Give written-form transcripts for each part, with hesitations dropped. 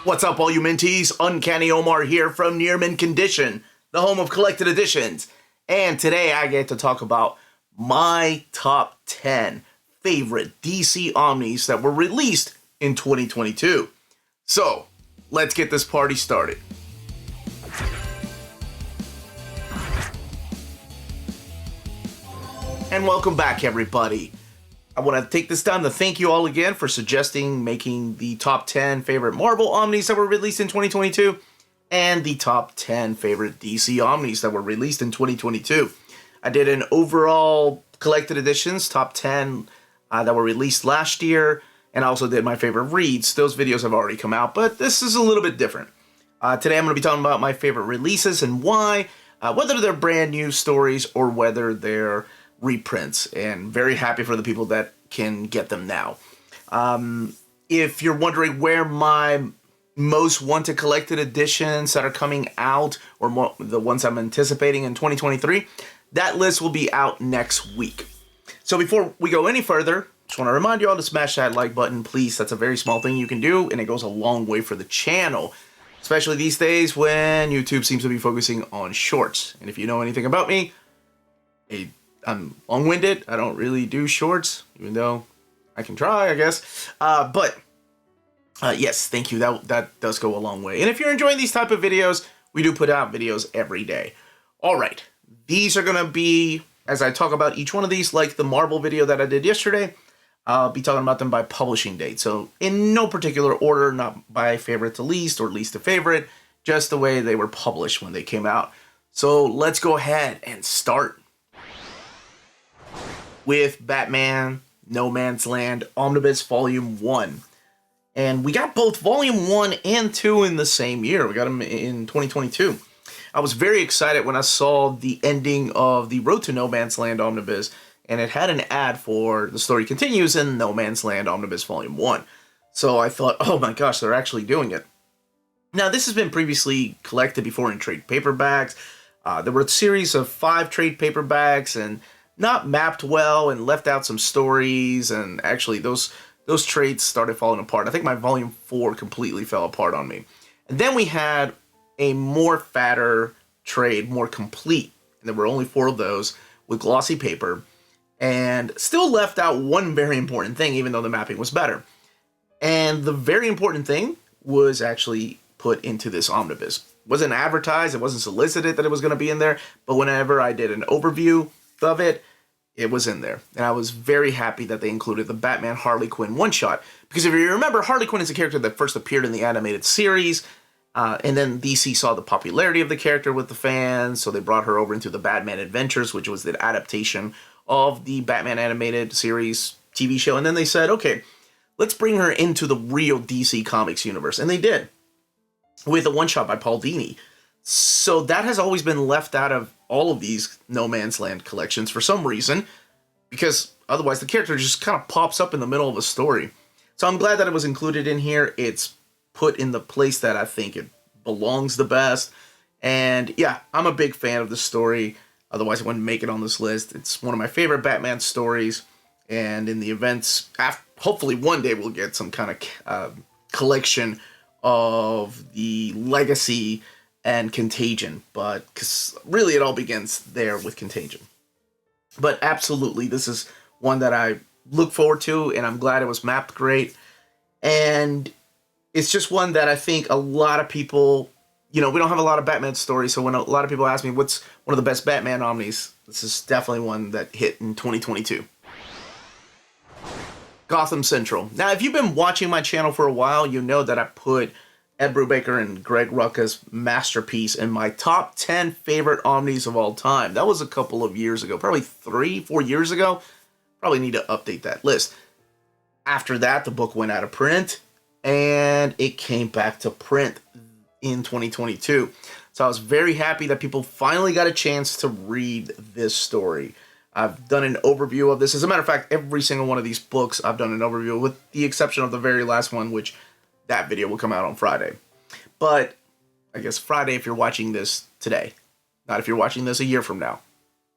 What's up, all you minties? Uncanny Omar here from Near Mint Condition, the home of collected editions. And today I get to talk about my top 10 favorite DC Omnis that were released in 2022. So, let's get this party started. And welcome back, everybody. I want to take this time to thank you all again for suggesting making the top 10 favorite Marvel Omnis that were released in 2022 and the top 10 favorite DC Omnis that were released in 2022. I did an overall collected editions, top 10 that were released last year, and I also did my favorite reads. Those videos have already come out, but this is a little bit different. Today I'm going to be talking about my favorite releases and why, whether they're brand new stories or whether they're reprints, and very happy for the people that can get them now. If you're wondering where my most wanted collected editions that are coming out, or the ones I'm anticipating in 2023, that list will be out next week. So before we go any further, just want to remind you all to smash that like button, please. That's a very small thing you can do, and it goes a long way for the channel, especially these days when YouTube seems to be focusing on shorts. And if you know anything about me, I'm long-winded. I don't really do shorts, even though I can try, I guess. But yes, thank you. That does go a long way. And if you're enjoying these type of videos, we do put out videos every day. All right, these are gonna be, as I talk about each one of these, like the Marvel video that I did yesterday, I'll be talking about them by publishing date. So in no particular order, not by favorite to least or least to favorite, just the way they were published when they came out. So let's go ahead and start with Batman No Man's Land Omnibus Volume 1. And we got both Volume 1 and 2 in the same year. We got them in 2022. I was very excited when I saw the ending of the Road to No Man's Land Omnibus, and it had an ad for The Story Continues in No Man's Land Omnibus Volume 1. So I thought, oh my gosh, they're actually doing it. Now, this has been previously collected before in trade paperbacks. There were a series of 5 trade paperbacks, and not mapped well and left out some stories, and actually those trades started falling apart. I think my volume 4 completely fell apart on me. And then we had a more fatter trade, more complete, and there were only 4 of those with glossy paper, and still left out one very important thing, even though the mapping was better. And the very important thing was actually put into this omnibus. It wasn't advertised, it wasn't solicited that it was going to be in there, but whenever I did an overview of it, it was in there. And I was very happy that they included the Batman Harley Quinn one-shot. Because if you remember, Harley Quinn is a character that first appeared in the animated series, and then DC saw the popularity of the character with the fans, so they brought her over into the Batman Adventures, which was the adaptation of the Batman animated series TV show. And then they said, okay, let's bring her into the real DC Comics universe. And they did, with a one-shot by Paul Dini. So that has always been left out of all of these No Man's Land collections for some reason, because otherwise the character just kind of pops up in the middle of a story. So I'm glad that it was included in here. It's put in the place that I think it belongs the best. And yeah, I'm a big fan of the story. Otherwise I wouldn't make it on this list. It's one of my favorite Batman stories. And in the events, hopefully one day we'll get some kind of collection of the Legacy and Contagion, but because really it all begins there with Contagion. But absolutely, this is one that I look forward to, and I'm glad it was mapped great. And it's just one that I think a lot of people, we don't have a lot of Batman stories, so when a lot of people ask me what's one of the best Batman Omnis, this is definitely one that hit in 2022. Gotham Central. Now, if you've been watching my channel for a while, you know that I put Ed Brubaker and Greg Rucka's masterpiece in my top 10 favorite Omnis of all time. That was a couple of years ago, probably 3-4 years ago. Probably need to update that list. After that, the book went out of print, and it came back to print in 2022. So I was very happy that people finally got a chance to read this story. I've done an overview of this. As a matter of fact, every single one of these books I've done an overview, with the exception of the very last one, which that video will come out on Friday. But I guess Friday if you're watching this today, not if you're watching this a year from now.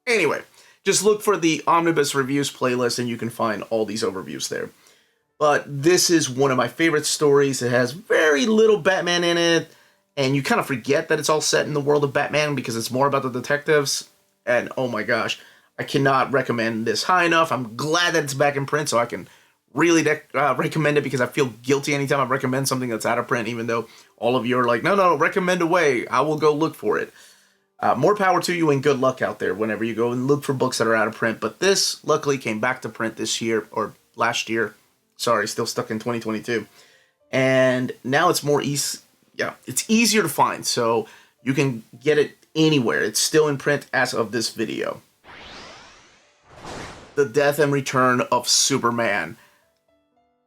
Anyway, just look for the Omnibus Reviews playlist and you can find all these overviews there. But this is one of my favorite stories. It has very little Batman in it, and you kind of forget that it's all set in the world of Batman because it's more about the detectives. And oh my gosh, I cannot recommend this high enough. I'm glad that it's back in print so I can really recommend it, because I feel guilty anytime I recommend something that's out of print, even though all of you are like, no, recommend away. I will go look for it. More power to you and good luck out there whenever you go and look for books that are out of print. But this luckily came back to print this year, or last year. Sorry, still stuck in 2022. And now it's more it's easier to find, so you can get it anywhere. It's still in print as of this video. The Death and Return of Superman.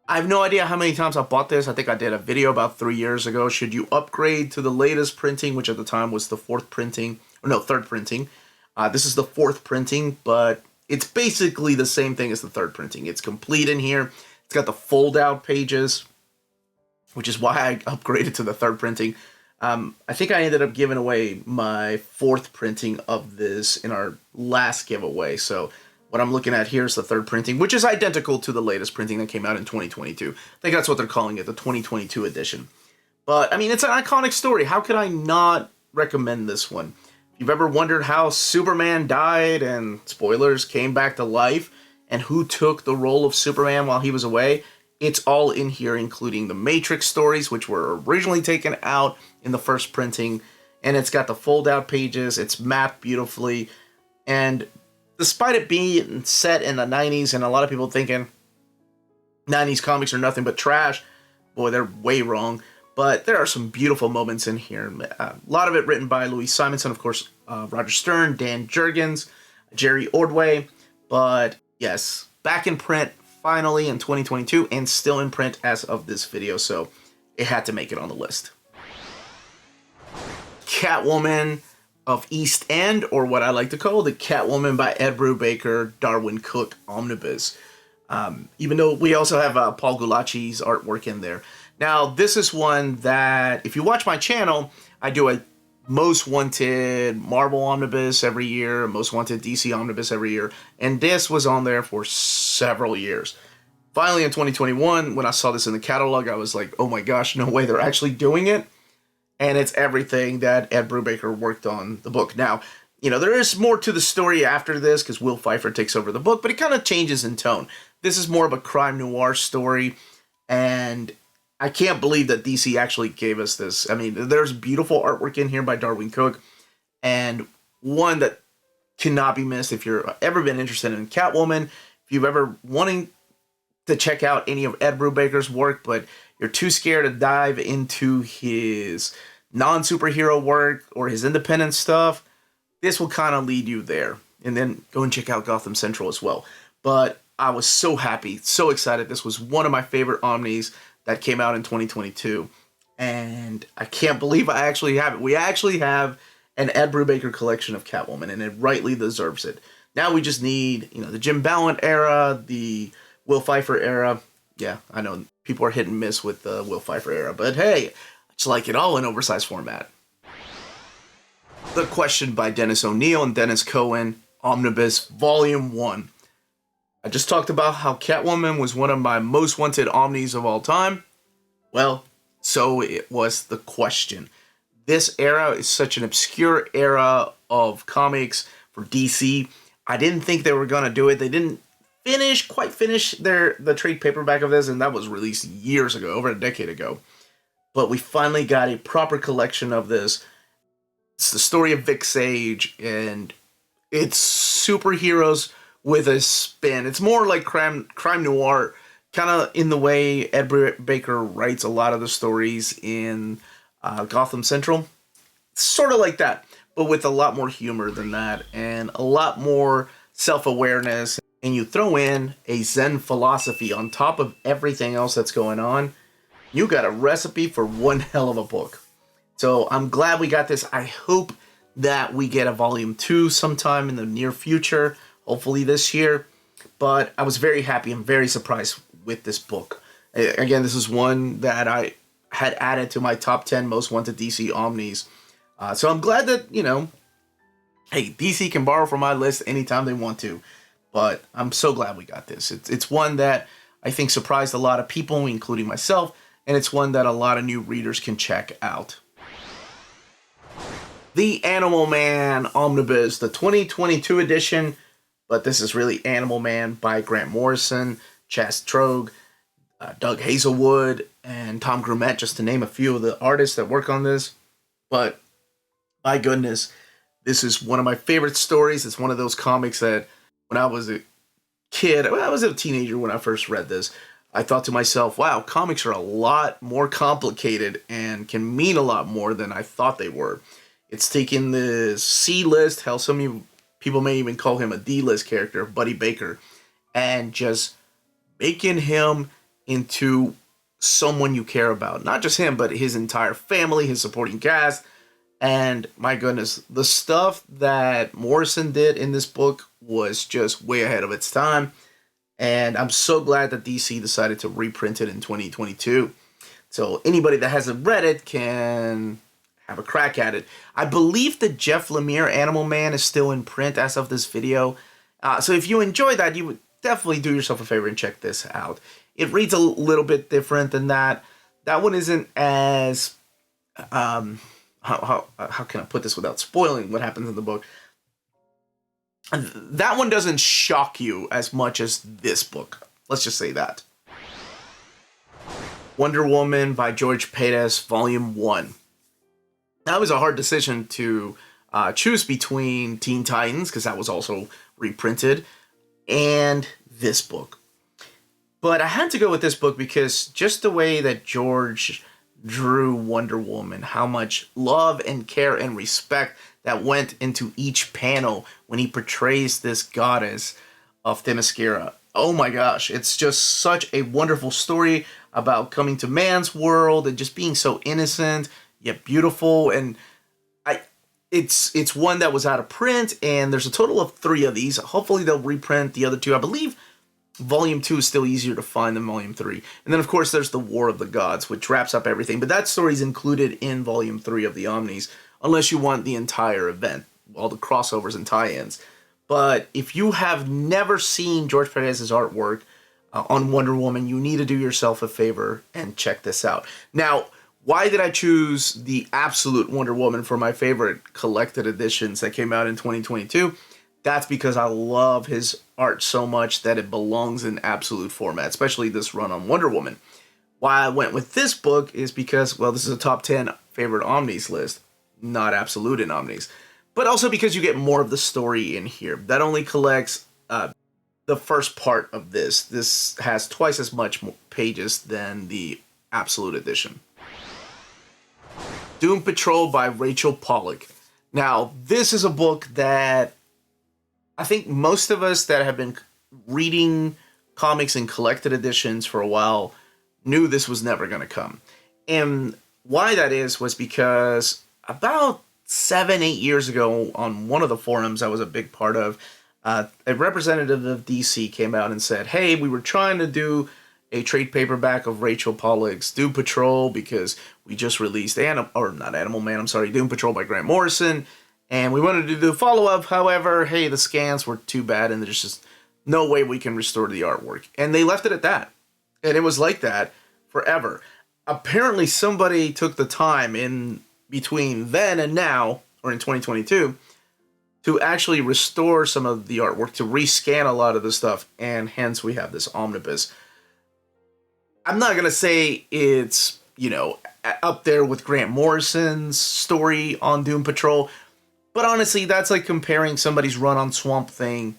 I have no idea how many times I bought this. I think I did a video about 3 years ago. Should you upgrade to the latest printing, which at the time was the third printing. This is the fourth printing, but it's basically the same thing as the third printing. It's complete in here. It's got the fold-out pages, which is why I upgraded to the third printing. I think I ended up giving away my fourth printing of this in our last giveaway. So what I'm looking at here is the third printing, which is identical to the latest printing that came out in 2022. I think that's what they're calling it, the 2022 edition. But, I mean, it's an iconic story. How could I not recommend this one? If you've ever wondered how Superman died and, spoilers, came back to life, and who took the role of Superman while he was away, it's all in here, including the Matrix stories, which were originally taken out in the first printing. And it's got the fold-out pages. It's mapped beautifully. And despite it being set in the 90s and a lot of people thinking 90s comics are nothing but trash, boy, they're way wrong. But there are some beautiful moments in here. A lot of it written by Louise Simonson, of course, Roger Stern, Dan Jurgens, Jerry Ordway. But yes, back in print finally in 2022 and still in print as of this video. So it had to make it on the list. Catwoman of East End, or what I like to call the Catwoman by Ed Brubaker, Darwin Cook Omnibus. Even though we also have Paul Gulacci's artwork in there. Now, this is one that, if you watch my channel, I do a Most Wanted Marvel Omnibus every year, Most Wanted DC Omnibus every year, and this was on there for several years. Finally, in 2021, when I saw this in the catalog, I was like, oh my gosh, no way, they're actually doing it. And it's everything that Ed Brubaker worked on the book. Now, you know, there is more to the story after this, because Will Pfeiffer takes over the book, but it kind of changes in tone. This is more of a crime noir story, and I can't believe that DC actually gave us this. I mean, there's beautiful artwork in here by Darwin Cook, and one that cannot be missed if you've ever been interested in Catwoman, if you've ever wanting to check out any of Ed Brubaker's work, but you're too scared to dive into his non-superhero work or his independent stuff, this will kind of lead you there. And then go and check out Gotham Central as well. But I was so happy, so excited. This was one of my favorite Omnis that came out in 2022. And I can't believe I actually have it. We actually have an Ed Brubaker collection of Catwoman, and it rightly deserves it. Now we just need, you know, the Jim Ballant era, the Will Pfeiffer era. Yeah, I know people are hit and miss with the Will Pfeiffer era, but hey, I just like it all in oversized format. The Question by Dennis O'Neil and Dennis Cohen, Omnibus Volume 1. I just talked about how Catwoman was one of my most wanted Omnis of all time. Well, so it was The Question. This era is such an obscure era of comics for DC. I didn't think they were going to do it. They didn't quite finish the trade paperback of this, and that was released years ago, over a decade ago. But we finally got a proper collection of this. It's the story of Vic Sage, and it's superheroes with a spin. It's more like crime noir, kind of in the way Ed Brubaker writes a lot of the stories in Gotham Central. Sort of like that, but with a lot more humor than that, and a lot more self-awareness. And you throw in a Zen philosophy on top of everything else that's going on, you got a recipe for one hell of a book. So I'm glad we got this. I hope that we get a volume 2 sometime in the near future, hopefully this year. But I was very happy and very surprised with this book. Again, this is one that I had added to my top 10 most wanted DC Omnis. So I'm glad that, you know, hey, DC can borrow from my list anytime they want to. But I'm so glad we got this. It's one that I think surprised a lot of people, including myself, and it's one that a lot of new readers can check out. The Animal Man Omnibus, the 2022 edition, but this is really Animal Man by Grant Morrison, Chas Trogue, Doug Hazelwood, and Tom Grumet, just to name a few of the artists that work on this. But my goodness, this is one of my favorite stories. It's one of those comics that when I was a kid, I was a teenager when I first read this, I thought to myself, wow, comics are a lot more complicated and can mean a lot more than I thought they were. It's taking the C-list, hell, some people may even call him a D-list character, Buddy Baker, and just making him into someone you care about. Not just him, but his entire family, his supporting cast. And my goodness, the stuff that Morrison did in this book was just way ahead of its time. And I'm so glad that DC decided to reprint it in 2022. So anybody that hasn't read it can have a crack at it. I believe the Jeff Lemire Animal Man is still in print as of this video. So if you enjoy that, you would definitely do yourself a favor and check this out. It reads a little bit different than that. That one isn't as... how can I put this without spoiling what happens in the book? That one doesn't shock you as much as this book. Let's just say that. Wonder Woman by George Perez, Volume 1. That was a hard decision to choose between Teen Titans, because that was also reprinted, and this book. But I had to go with this book because just the way that George drew Wonder Woman, how much love and care and respect that went into each panel when he portrays this goddess of Themyscira. Oh my gosh, it's just such a wonderful story about coming to man's world and just being so innocent yet beautiful. And it's one that was out of print, and there's a total of 3 of these. Hopefully they'll reprint the other 2. I believe Volume 2 is still easier to find than Volume 3. And then, of course, there's the War of the Gods, which wraps up everything. But that story's included in Volume 3 of the Omnis, unless you want the entire event, all the crossovers and tie-ins. But if you have never seen George Perez's artwork on Wonder Woman, you need to do yourself a favor and check this out. Now, why did I choose the Absolute Wonder Woman for my favorite collected editions that came out in 2022? That's because I love his art so much that it belongs in absolute format, especially this run on Wonder Woman. Why I went with this book is because, well, this is a top 10 favorite Omnis list, not absolute in Omnis. But also because you get more of the story in here. That only collects the first part of this. This has twice as much pages than the absolute edition. Doom Patrol by Rachel Pollack. Now, this is a book that I think most of us that have been reading comics in collected editions for a while knew this was never going to come. And why that is was because about 7-8 years ago on one of the forums I was a big part of, a representative of DC came out and said, hey, we were trying to do a trade paperback of Rachel Pollack's Doom Patrol because we just released Doom Patrol by Grant Morrison, and we wanted to do the follow-up. However, hey, the scans were too bad, and there's just no way we can restore the artwork. And they left it at that. And it was like that forever. Apparently, somebody took the time in between then and now, or in 2022, to actually restore some of the artwork, to rescan a lot of the stuff, and hence we have this omnibus. I'm not going to say it's, up there with Grant Morrison's story on Doom Patrol, but honestly, that's like comparing somebody's run on Swamp Thing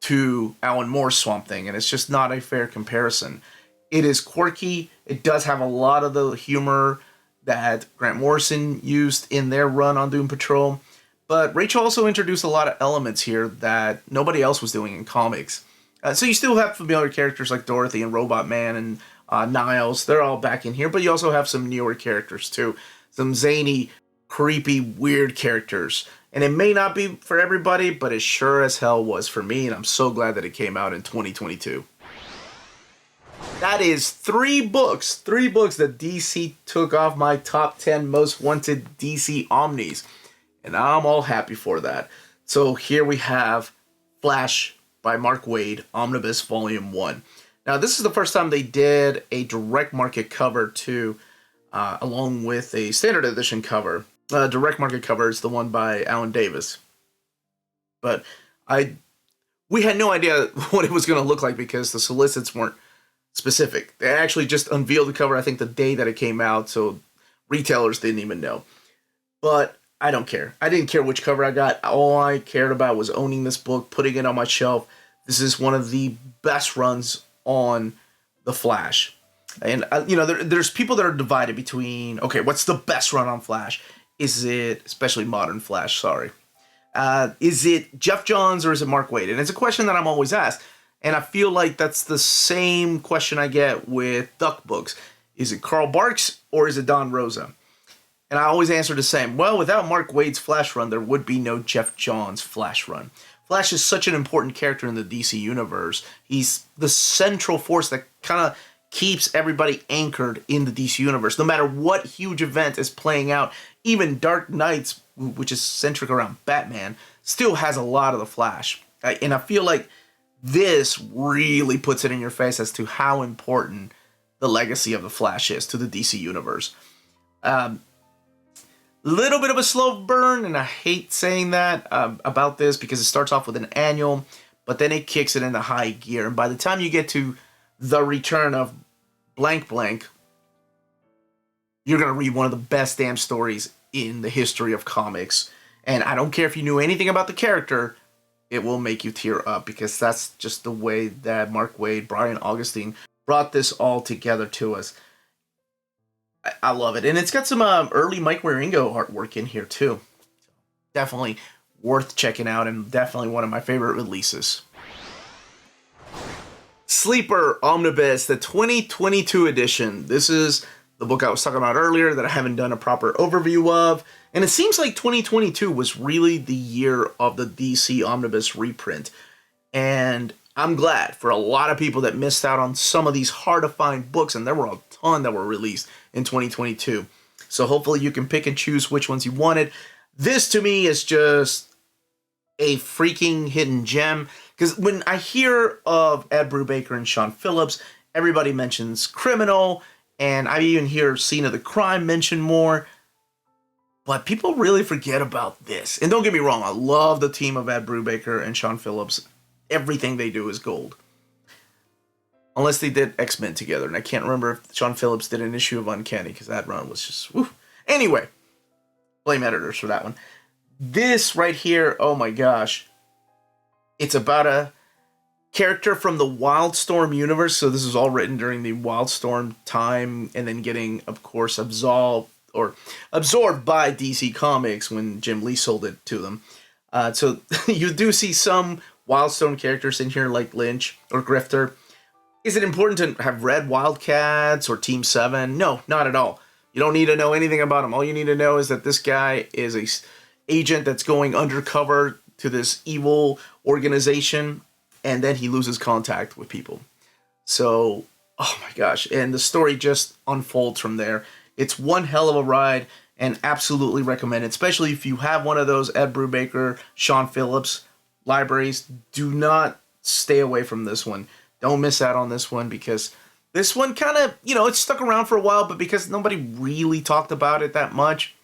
to Alan Moore's Swamp Thing, and it's just not a fair comparison. It is quirky. It does have a lot of the humor that Grant Morrison used in their run on Doom Patrol, but Rachel also introduced a lot of elements here that nobody else was doing in comics. So you still have familiar characters like Dorothy and Robot Man and Niles. They're all back in here, but you also have some newer characters too. Some zany, creepy, weird characters. And it may not be for everybody, but it sure as hell was for me, and I'm so glad that it came out in 2022. That is 3 books that DC took off my top 10 most wanted DC Omnis. And I'm all happy for that. So here we have Flash by Mark Waid, Omnibus Volume 1. Now, this is the first time they did a direct market cover too, along with a standard edition cover. Direct market cover is the one by Alan Davis. But we had no idea what it was going to look like because the solicits weren't specific. They actually just unveiled the cover, I think, the day that it came out, so retailers didn't even know. But I don't care. I didn't care which cover I got. All I cared about was owning this book, putting it on my shelf. This is one of the best runs on The Flash. And, there's people that are divided between, okay, what's the best run on Flash? Is it, especially modern Flash, sorry. Is it Jeff Johns or is it Mark Waid? And it's a question that I'm always asked. And I feel like that's the same question I get with Duck books. Is it Carl Barks or is it Don Rosa? And I always answer the same. Well, without Mark Waid's Flash run, there would be no Jeff Johns' Flash run. Flash is such an important character in the DC universe. He's the central force that kind of keeps everybody anchored in the DC universe. No matter what huge event is playing out, even Dark Knights, which is centric around Batman, still has a lot of the Flash. And I feel like this really puts it in your face as to how important the legacy of the Flash is to the DC universe. Little bit of a slow burn, and I hate saying that about this because it starts off with an annual, but then it kicks it into high gear. And by the time you get to the return of blank blank, you're going to read one of the best damn stories in the history of comics. And I don't care if you knew anything about the character, it will make you tear up because that's just the way that Mark Waid, Brian Augustine brought this all together to us. I love it. And it's got some early Mike Wieringo artwork in here too. Definitely worth checking out and definitely one of my favorite releases. Sleeper Omnibus, the 2022 edition. This is the book I was talking about earlier that I haven't done a proper overview of. And it seems like 2022 was really the year of the DC Omnibus reprint. And I'm glad for a lot of people that missed out on some of these hard-to-find books, and there were a ton that were released in 2022. So hopefully you can pick and choose which ones you wanted. This, to me, is just a freaking hidden gem. Because when I hear of Ed Brubaker and Sean Phillips, everybody mentions Criminal, and I even hear Scene of the Crime mentioned more. But people really forget about this. And don't get me wrong, I love the team of Ed Brubaker and Sean Phillips. Everything they do is gold. Unless they did X-Men together. And I can't remember if Sean Phillips did an issue of Uncanny, because that run was just, woo. Anyway, blame editors for that one. This right here, oh my gosh. It's about a character from the Wildstorm universe. So this is all written during the Wildstorm time, and then getting, of course, absorbed by DC Comics when Jim Lee sold it to them. So you do see some Wildstorm characters in here like Lynch or Grifter. Is it important to have read Wildcats or Team 7? No, not at all. You don't need to know anything about him. All you need to know is that this guy is a agent that's going undercover to this evil organization, and then he loses contact with people. So, oh my gosh. And the story just unfolds from there. It's one hell of a ride and absolutely recommend it, especially if you have one of those Ed Brubaker, Sean Phillips libraries. Do not stay away from this one. Don't miss out on this one because this one kind of, it stuck around for a while, but because nobody really talked about it that much,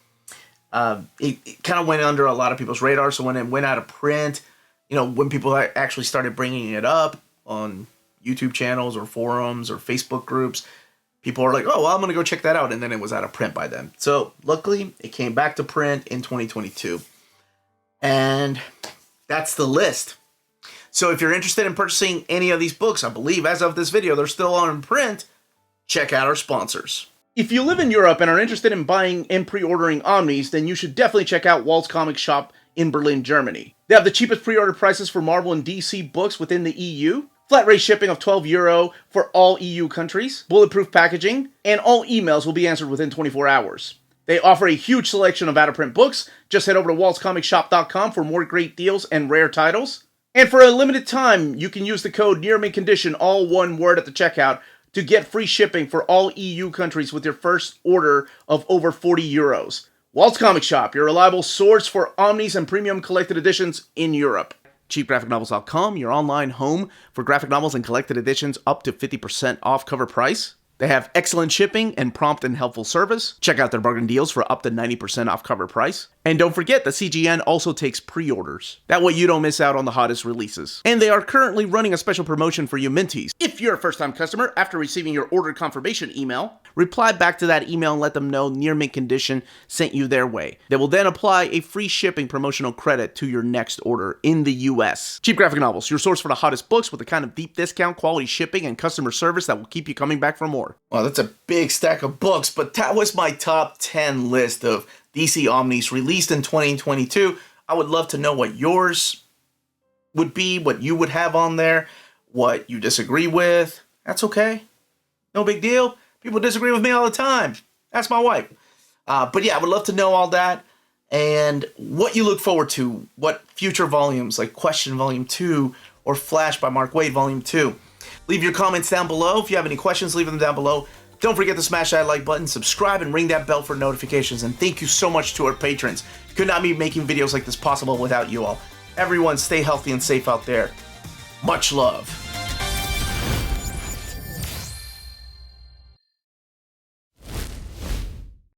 it kind of went under a lot of people's radar. So when it went out of print, when people actually started bringing it up on YouTube channels or forums or Facebook groups, people are like, oh, well, I'm going to go check that out. And then it was out of print by then. So luckily, it came back to print in 2022. And that's the list. So if you're interested in purchasing any of these books, I believe as of this video, they're still on print, check out our sponsors. If you live in Europe and are interested in buying and pre-ordering Omnis, then you should definitely check out Walt's Comic Shop in Berlin, Germany. They have the cheapest pre-order prices for Marvel and DC books within the EU, flat rate shipping of €12 for all EU countries, bulletproof packaging, and all emails will be answered within 24 hours. They offer a huge selection of out-of-print books. Just head over to waltscomicshop.com for more great deals and rare titles. And for a limited time, you can use the code nearmintcon, all one word at the checkout, to get free shipping for all EU countries with your first order of over €40. Walt's Comic Shop, your reliable source for Omnis and premium collected editions in Europe. CheapGraphicNovels.com, your online home for graphic novels and collected editions up to 50% off cover price. They have excellent shipping and prompt and helpful service. Check out their bargain deals for up to 90% off cover price. And don't forget that CGN also takes pre-orders. That way you don't miss out on the hottest releases. And they are currently running a special promotion for you Minties. If you're a first-time customer, after receiving your order confirmation email, reply back to that email and let them know Near Mint Condition sent you their way. They will then apply a free shipping promotional credit to your next order in the US. Cheap Graphic Novels, your source for the hottest books with the kind of deep discount, quality shipping, and customer service that will keep you coming back for more. Well, that's a big stack of books, but that was my top 10 list of DC Omnis released in 2022. I would love to know what yours would be, what you would have on there, what you disagree with. That's okay. No big deal. People disagree with me all the time. That's my wife. But yeah, I would love to know all that and what you look forward to, what future volumes like Question Volume 2 or Flash by Mark Waid Volume 2. Leave your comments down below. If you have any questions, leave them down below. Don't forget to smash that like button, subscribe, and ring that bell for notifications. And thank you so much to our patrons. Could not be making videos like this possible without you all. Everyone stay healthy and safe out there. Much love.